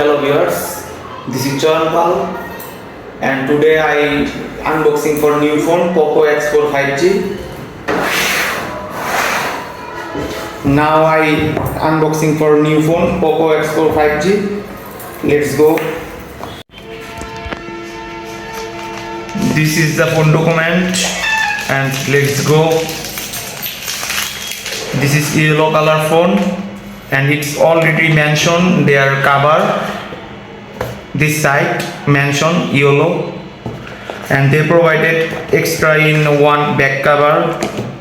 Hello viewers, this is John Pal and today I unboxing for new phone Poco X4 5G. Now I unboxing for new phone Poco X4 5G. Let's go. This is the phone document and let's go. This is yellow color phone and it's already mentioned their cover. This side mentioned yellow and they provided extra in one back cover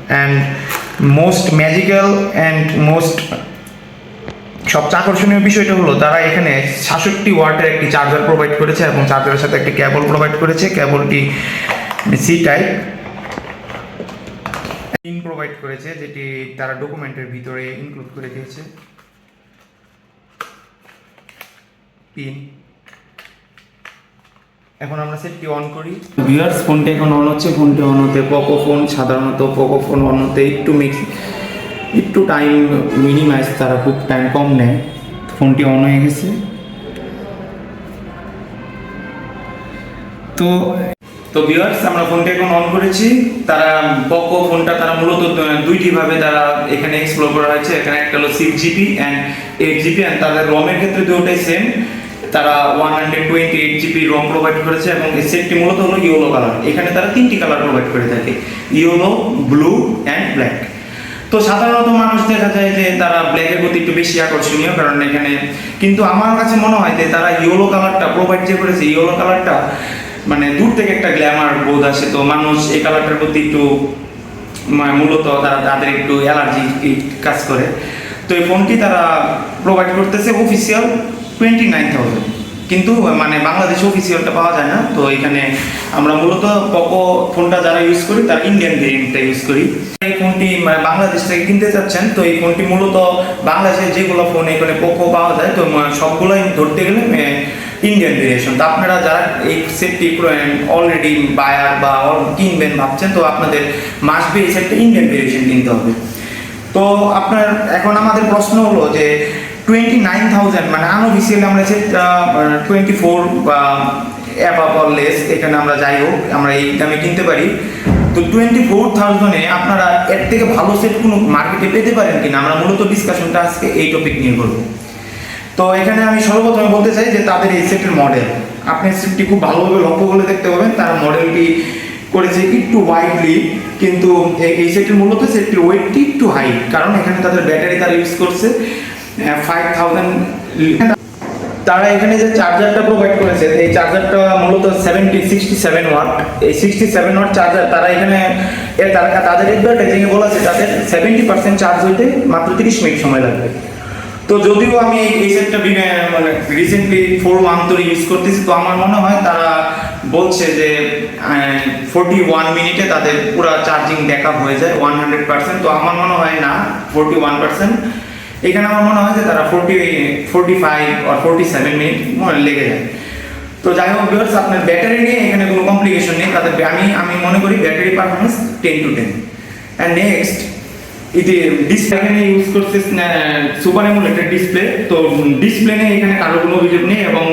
and most magical and most সবচেয়ে আকর্ষণীয় বিষয়টা হলো তারা এখানে 66 ওয়াটের একটি charger provide করেছে এবং চার্জারের সাথে একটি কেবল প্রোভাইড করেছে। কেবলটি সি টাইপ পিন প্রোভাইড করেছে যেটি তারা ডকুমেন্টের ভিতরে ইনক্লুড করে দিয়েছে। পিন এখন আমরা সেটটি অন করি। ভিউয়ার্স ফোনটা এখন অন হচ্ছে। ফোনটি অন হতে পোকো ফোন সাধারণত পোকো ফোন অন হতে একটু টাইম মিনিমাইজ, তারা খুব টাইম কম নেয়। ফোনটি অন হয়ে গেছে। তো ভিউয়ার্স আমরা ফোনটা এখন অন করেছি। তারা পোকো ফোনটা তারা মূলত দুইটি ভাবে তারা এখানে এক্সপ্লোর করা হয়েছে। এখানে একটা হলো 6GB অ্যান্ড 8GB অ্যান্ড তাদের রমের ক্ষেত্রে দুটোই সেম। তারা 128GB রম প্রোভাইড করেছে এবং এই সেটটি মূলত হলো ইয়েলো কালার। এখানে তারা তিনটি কালার প্রোভাইড করে থাকে, ইয়েলো, ব্লু অ্যান্ড ব্ল্যাক। তো সাধারণত মানুষ দেখা যায় যে তারা ব্ল্যাকের প্রতি একটু বেশি আকর্ষণীয়, কারণ এখানে কিন্তু আমার কাছে মনে হয় যে তারা ইয়েলো কালারটা প্রোভাইড যে করেছে, ইয়েলো কালারটা মানে দূর থেকে একটা গ্ল্যামার বোধ আসে। তো মানুষ এই কালারটার প্রতি একটু মূলত তাদের একটু অ্যালার্জি কাজ করে। তো এই ফোনটি তারা প্রোভাইড করতেছে অফিসিয়াল 29,000, কিন্তু মানে বাংলাদেশে অফিসিয়ালটা পাওয়া যায় না। তো এখানে আমরা মূলত পোকো ফোনটা যারা ইউজ করি তারা ইন্ডিয়ান ভেরিয়েন্টটা ইউজ করি। এই ফোনটি মানে বাংলাদেশ থেকে কিনতে চাচ্ছেন, তো এই ফোনটি মূলত বাংলাদেশে যেগুলো ফোন এখানে পোকো পাওয়া যায় তো সবগুলোই ধরতে গেলে ইন্ডিয়ান ভেরিয়েশন। তো আপনারা যারা এই সেটটি অলরেডি বায়ার বা কিনবেন ভাবছেন, তো আপনাদের মাস্ট বি এই সেটটা ইন্ডিয়ান ভেরিয়েশন কিনতে হবে। তো আপনার এখন আমাদের প্রশ্ন হলো যে 29,000 মানে আনঅফিসিয়ালি আমরা সেটটা 24 বা অ্যাবাভ অর লেস, এখানে আমরা যাই হোক আমরা এই দামে কিনতে পারি। তো 24,000-এ আপনারা এর থেকে ভালো সেট কোনো মার্কেটে পেতে পারেন কিনা, আমরা মূলত ডিসকাশনটা আজকে এই টপিক নিয়ে করব। তো এখানে আমি সর্বপ্রথমে বলতে চাই যে তাদের এই সেটের মডেল, আপনি সেটটি খুব ভালোভাবে লক্ষ্য করে দেখতে পাবেন। তারা মডেলটি করেছে একটু ওয়াইডলি, কিন্তু এই সেটের মূলত সেটটির ওয়েটটি একটু হাই, কারণ এখানে তাদের ব্যাটারি তারা ইউজ করছে 5000। তারা এখানে যে চার্জারটা প্রোভাইড করেছে, এই চার্জারটা মূলত 67 ওয়াট। এই 67 ওয়াট চার্জার তারা এখানে তাদের অ্যাডভার্টাইজিংয়ে বলা আছে তাদের 70% চার্জ হইতে মাত্র 30 মিনিট সময় লাগবে। তো যদিও আমি এই সেটটা মানে রিসেন্টলি 4 মান্থ ধরে ইউজ করতেছি, তো আমার মনে হয় তারা বলছে যে 41 মিনিটে তাদের পুরো চার্জিং ব্যাকআপ হয়ে যায় 100%। তো আমার মনে হয় না 41%, এখানে আমার মনে হয় যে তারা 45 আর 47 মিনিট লেগে যায়। তো যাই হোক ভিউয়ার্স, আপনার ব্যাটারি নিয়ে এখানে কোনো কমপ্লিকেশন নেই। তাদের আমি মনে করি battery performance 10 to 10। And next এটি ডিসপ্লে এখানে ইউজ করছে সুপার অ্যামোলেড ডিসপ্লে। তো ডিসপ্লে নিয়ে এখানে কারো কোনো অভিযোগ নেই এবং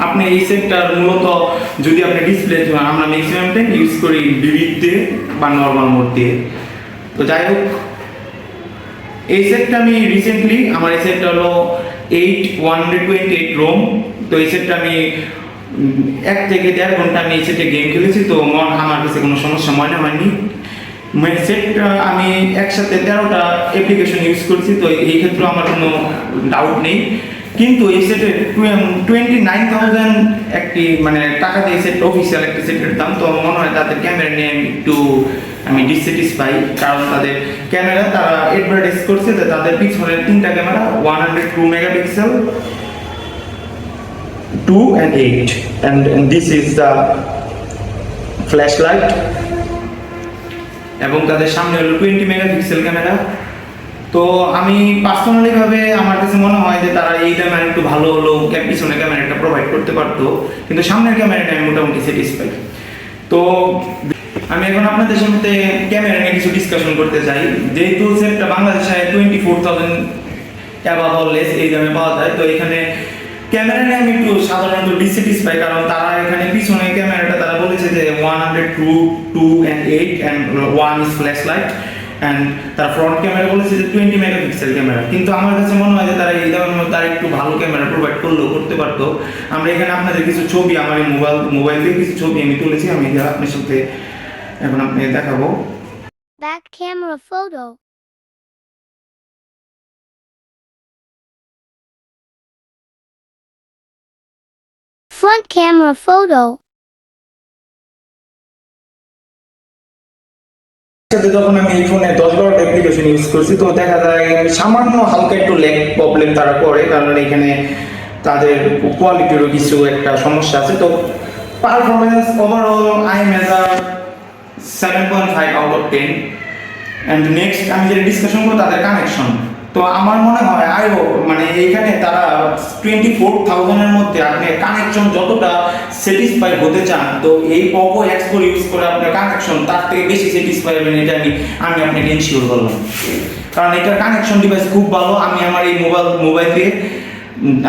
আপনি এই সেটটার মূলত যদি আপনি ডিসপ্লে আমরা ম্যাক্সিমাম টাইম ইউজ করি ভিভিড দিয়ে বা নর্মাল মোড দিয়ে। তো যাই হোক এই সেটটা আমি রিসেন্টলি আমার এই সেটটা হলো 128 রোম। তো এই সেটটা আমি 1 থেকে 1.5 ঘন্টা আমি এই সেটে গেম খেলেছি। তো আমার কাছে কোনো সমস্যা মনে হয়নি। সেটটা আমি একসাথে 13টা অ্যাপ্লিকেশন ইউজ করছি, তো এই ক্ষেত্রে আমার কোনো ডাউট নেই। কিন্তু এই সেটের 29,000 একটি মানে টাকা দিয়ে সেট অফিসিয়াল একটি সেটের দাম। তো মনে হয় তাদের ক্যামেরা নিয়ে আমি ডিসস্যাটিসফাই, কারণ তাদের ক্যামেরা তারা অ্যাডভার্টাইজ করছে যে তাদের পিছনের 3টা camera 102 megapixel 2 and 8 and this is the flashlight এবং তাদের সামনে হলো 20 মেগাপিক্সেল ক্যামেরা। তো আমি পার্সোনালি ভাবে আমার কাছে মনে হয় যে তারা এই দামে একটু ভালো হলো পিছনের ক্যামেরাটা প্রোভাইড করতে পারতো, কিন্তু সামনের ক্যামেরাটা আমি মোটামুটি স্যাটিসফাই। তো আমি এখন আপনাদের সাথে ক্যামেরা নিয়ে কিছু ডিসকাশন করতে চাই। যেহেতু সেটটা বাংলাদেশে 24,000 অ্যাবাভ অর লেস এই দামে পাওয়া যায়, তো এখানে ক্যামেরা নিয়ে আমি একটু সাধারণত ডিসস্যাটিসফাই, কারণ তারা এখানে পিছনে ক্যামেরাটা তারা বলেছে যে 102 2 and 8 and 1 is flash light, and তার ফ্রন্ট ক্যামেরা বলেছে যে 20 মেগাপিক্সেল ক্যামেরা। কিন্তু আমার কাছে মনে হয় যে তারা এই দামের মধ্যে তারা একটু ভালো ক্যামেরা প্রোভাইড করলেও করতে পারতো। আমরা এখানে আপনাদের কিছু ছবি, আমার এই মোবাইল দিয়ে কিছু ছবি আমি তুলেছি, আমি আপনার সাথে এখন আপনি দেখাবো। Back camera photo. Front camera photo. যখন আমি এই ফোনে 10-12টা অ্যাপ্লিকেশন ইউজ করছি, তো দেখা যায় সামান্য হালকা একটু ল্যাগ প্রবলেম তারা করে, কারণ এখানে তাদের কোয়ালিটিরও কিছু একটা সমস্যা আছে। তো performance overall I measure 7.5 out of 10। And next আমি যেটা ডিসকাশন করবো তাদের কানেকশন। তো আমার মনে হয় মানে এইখানে তারা 24,000 এর মধ্যে আপনি কানেকশন যতটা স্যাটিসফাই হতে চান, তো এই Poco X4 ইউজ করে আপনার কানেকশন তার থেকে বেশি স্যাটিসফাই হবেন, এটা আমি আপনাকে ইনশিওর করলাম। কারণ এটার কানেকশন ডিভাইস খুব ভালো। আমি আমার এই মোবাইল দিয়ে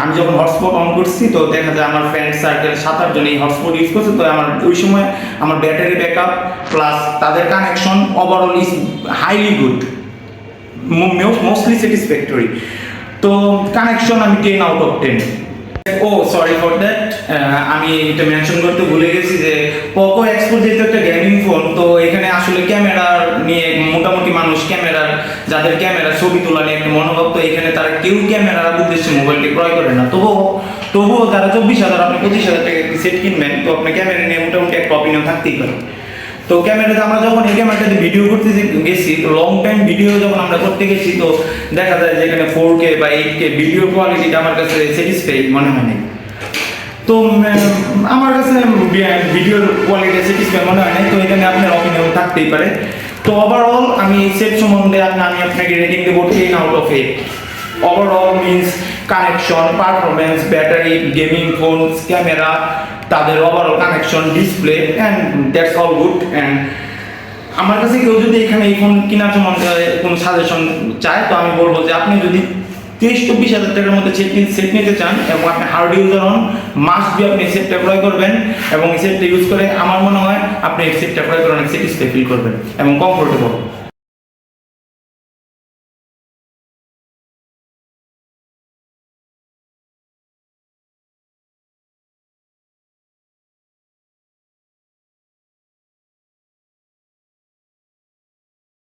আমি যখন হটস্পট অন করছি, তো দেখা যায় আমার ফ্রেন্ড সার্কেল 7-8 জন এই হটস্পট ইউজ করছে। তো আমার ওই সময় আমার ব্যাটারি ব্যাকআপ প্লাস তাদের connection overall is highly good, mostly satisfactory. তো কানেকশন আমি 10 out of 10। Oh sorry for that, আমি এটা মেনশন করতে ভুলে গেছি যে Poco X4 যেহেতু একটা গেমিং ফোন, তো এখানে আসলে ক্যামেরা নিয়ে মোটামুটি মানুষ যাদের ক্যামেরা ছবি তোলা নিয়ে একটা মনোভাব, তো এখানে তারা কেউ ক্যামেরার উদ্দেশ্যে মোবাইলটি ক্রয় করে না। তবুও তারা 24,000 আপনি 25,000 টাকা সেট কিনবেন, তো আপনার ক্যামেরা নিয়ে মোটামুটি একটা অপিনিয়ন থাকতেই পারে। তো ক্যামেরাতে আমরা যখন এই ক্যামেরাটাতে ভিডিও করতে গেছি, লং টাইম ভিডিও যখন আমরা করতে গেছি, তো দেখা যায় যে এখানে 4K বা 8K ভিডিও কোয়ালিটিটা আমার কাছে স্যাটিসফাই মনে হয় না। তো আমার কাছে ভিডিওর কোয়ালিটি স্যাটিসফাই মনে হয় না, তো এখানে আপনার অপিনিয়ন থাকতেই পারে। তো ওভারঅল আমি এই সেট সম্বন্ধে আমি আপনাকে রেটিং দেবো 10 out of 8। Overall means connection, performance, battery, gaming phone, camera, তাদের overall connection, display, and that's all good. And আমার কাছে কেউ যদি এখানে এই ফোন কেনার সম্বন্ধে কোনো সাজেশন চায়, তো আমি বলবো যে আপনি যদি 23-24,000 টাকার মধ্যে সেট নিতে চান এবং আপনি হার্ড ইউজার হন, মাস্ট বি আপনি সেটটা ক্রয় করবেন। এবং এই সেটটা ইউজ করে আমার মনে হয় আপনি এই সেটটা ক্রয় করে অনেক স্যাটিসফাই ফিল করবেন এবং কমফোর্টেবল।